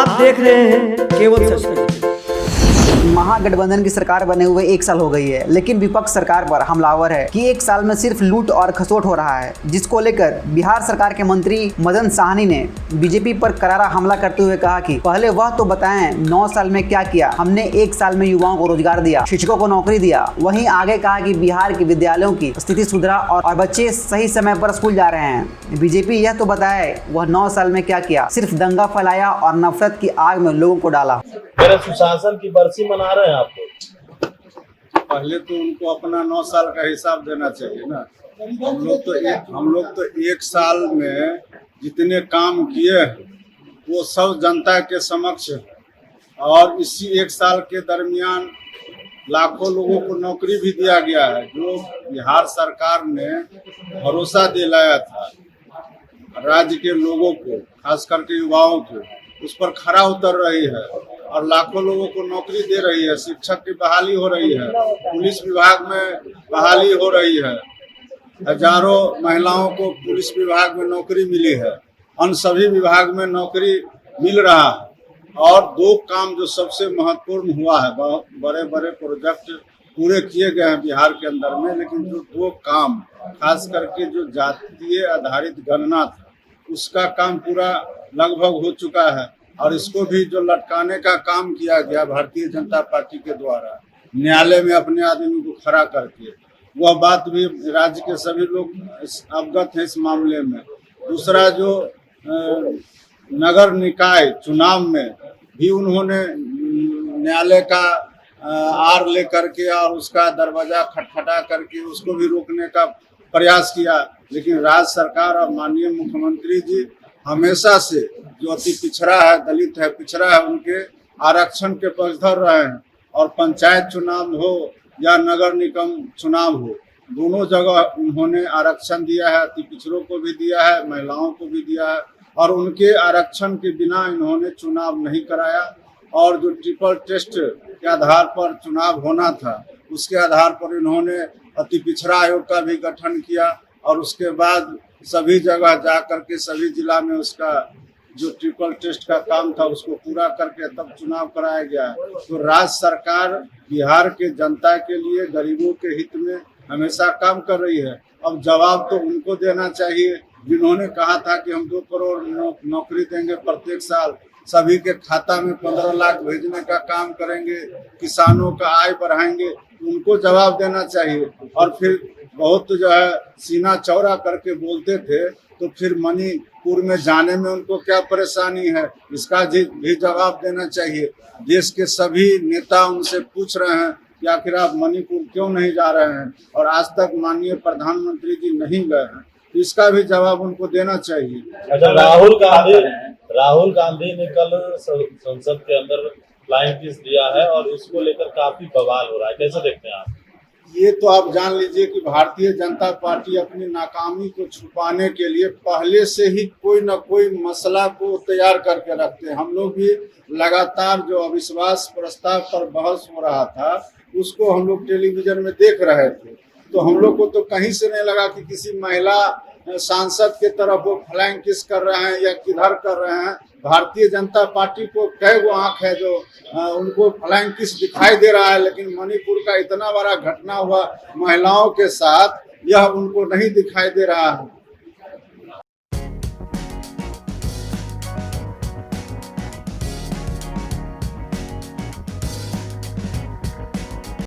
आप देख रहे हैं केवल सच तक। महागठबंधन की सरकार बने हुए 1 साल हो गई है, लेकिन विपक्ष सरकार पर हमलावर है कि 1 साल में सिर्फ लूट और खसोट हो रहा है, जिसको लेकर बिहार सरकार के मंत्री मदन साहनी ने बीजेपी पर करारा हमला करते हुए कहा कि पहले वह तो बताएं 9 साल में क्या किया। हमने 1 साल में युवाओं को रोजगार दिया, शिक्षकों को नौकरी दिया। वहीं आगे कहा कि बिहार के विद्यालयों की स्थिति सुधरा और बच्चे सही समय पर स्कूल जा रहे हैं। बीजेपी यह तो बताए वह 9 साल में क्या किया। सिर्फ दंगा फैलाया और नफरत की आग में लोगों को डाला। मेरे सुशासन की बरसी मना रहे हैं आप लोग। पहले तो उनको अपना 9 साल का हिसाब देना चाहिए ना। हम लोग तो 1 साल में जितने काम किए वो सब जनता के समक्ष, और इसी 1 साल के दरमियान लाखों लोगों को नौकरी भी दिया गया है। जो बिहार सरकार ने भरोसा दिलाया था राज्य के लोगों को, खास करके युवाओं को, उस पर खरा उतर रही है और लाखों लोगों को नौकरी दे रही है। शिक्षक की बहाली हो रही है, पुलिस विभाग में बहाली हो रही है, हजारों महिलाओं को पुलिस विभाग में नौकरी मिली है, अन्य सभी विभाग में नौकरी मिल रहा है। और 2 काम जो सबसे महत्वपूर्ण हुआ है, बहुत बड़े बड़े प्रोजेक्ट पूरे किए गए हैं बिहार के अंदर में, लेकिन जो 2 काम खास करके जो जातीय आधारित गणना था उसका काम पूरा लगभग हो चुका है। और इसको भी जो लटकाने का काम किया गया भारतीय जनता पार्टी के द्वारा न्यायालय में अपने आदमी को खड़ा करके, वह बात भी राज्य के सभी लोग अवगत हैं इस मामले में। दूसरा, जो नगर निकाय चुनाव में भी उन्होंने न्यायालय का आड़ ले करके और उसका दरवाजा खटखटा करके उसको भी रोकने का प्रयास किया। लेकिन राज्य सरकार और माननीय मुख्यमंत्री जी हमेशा से जो अति पिछड़ा है, दलित है, पिछड़ा है, उनके आरक्षण के पक्षधर रहे हैं। और पंचायत चुनाव हो या नगर निगम चुनाव हो, दोनों जगह उन्होंने आरक्षण दिया है। अति पिछड़ों को भी दिया है, महिलाओं को भी दिया है। और उनके आरक्षण के बिना इन्होंने चुनाव नहीं कराया। और जो ट्रिपल टेस्ट के आधार पर चुनाव होना था, उसके आधार पर इन्होंने अति पिछड़ा आयोग का भी गठन किया। और उसके बाद सभी जगह जा करके सभी जिला में उसका जो ट्रिपल टेस्ट का काम था उसको पूरा करके तब चुनाव कराया गया। तो राज्य सरकार बिहार के जनता के लिए, गरीबों के हित में हमेशा काम कर रही है। अब जवाब तो उनको देना चाहिए जिन्होंने कहा था कि हम 2 करोड़ नौकरी देंगे प्रत्येक साल, सभी के खाता में 15 लाख भेजने का काम करेंगे, किसानों का आय बढ़ाएंगे। उनको जवाब देना चाहिए। और फिर बहुत जो है सीना चौड़ा करके बोलते थे, तो फिर मणिपुर में जाने में उनको क्या परेशानी है, इसका भी जवाब देना चाहिए। देश के सभी नेता उनसे पूछ रहे हैं कि आखिर आप मणिपुर क्यों नहीं जा रहे हैं, और आज तक माननीय प्रधानमंत्री जी नहीं गए हैं, तो इसका भी जवाब उनको देना चाहिए। अच्छा, राहुल गांधी ने कल संसद के अंदर फ्लाइंग किस दिया है और इसको लेकर काफी बवाल हो रहा है, कैसे देखते हैं आप? ये तो आप जान लीजिए कि भारतीय जनता पार्टी अपनी नाकामी को छुपाने के लिए पहले से ही कोई न कोई मसला को तैयार करके रखते हैं। हम लोग भी लगातार जो अविश्वास प्रस्ताव पर बहस हो रहा था उसको हम लोग टेलीविजन में देख रहे थे, तो हम लोग को तो कहीं से नहीं लगा कि किसी महिला सांसद के तरफ वो फ्लाइंग किस कर रहे हैं या किधर कर रहे हैं। भारतीय जनता पार्टी को कई गो आंख है जो उनको फ्लाइंग किस दिखाई दे रहा है, लेकिन मणिपुर का इतना बड़ा घटना हुआ महिलाओं के साथ, यह उनको नहीं दिखाई दे रहा है।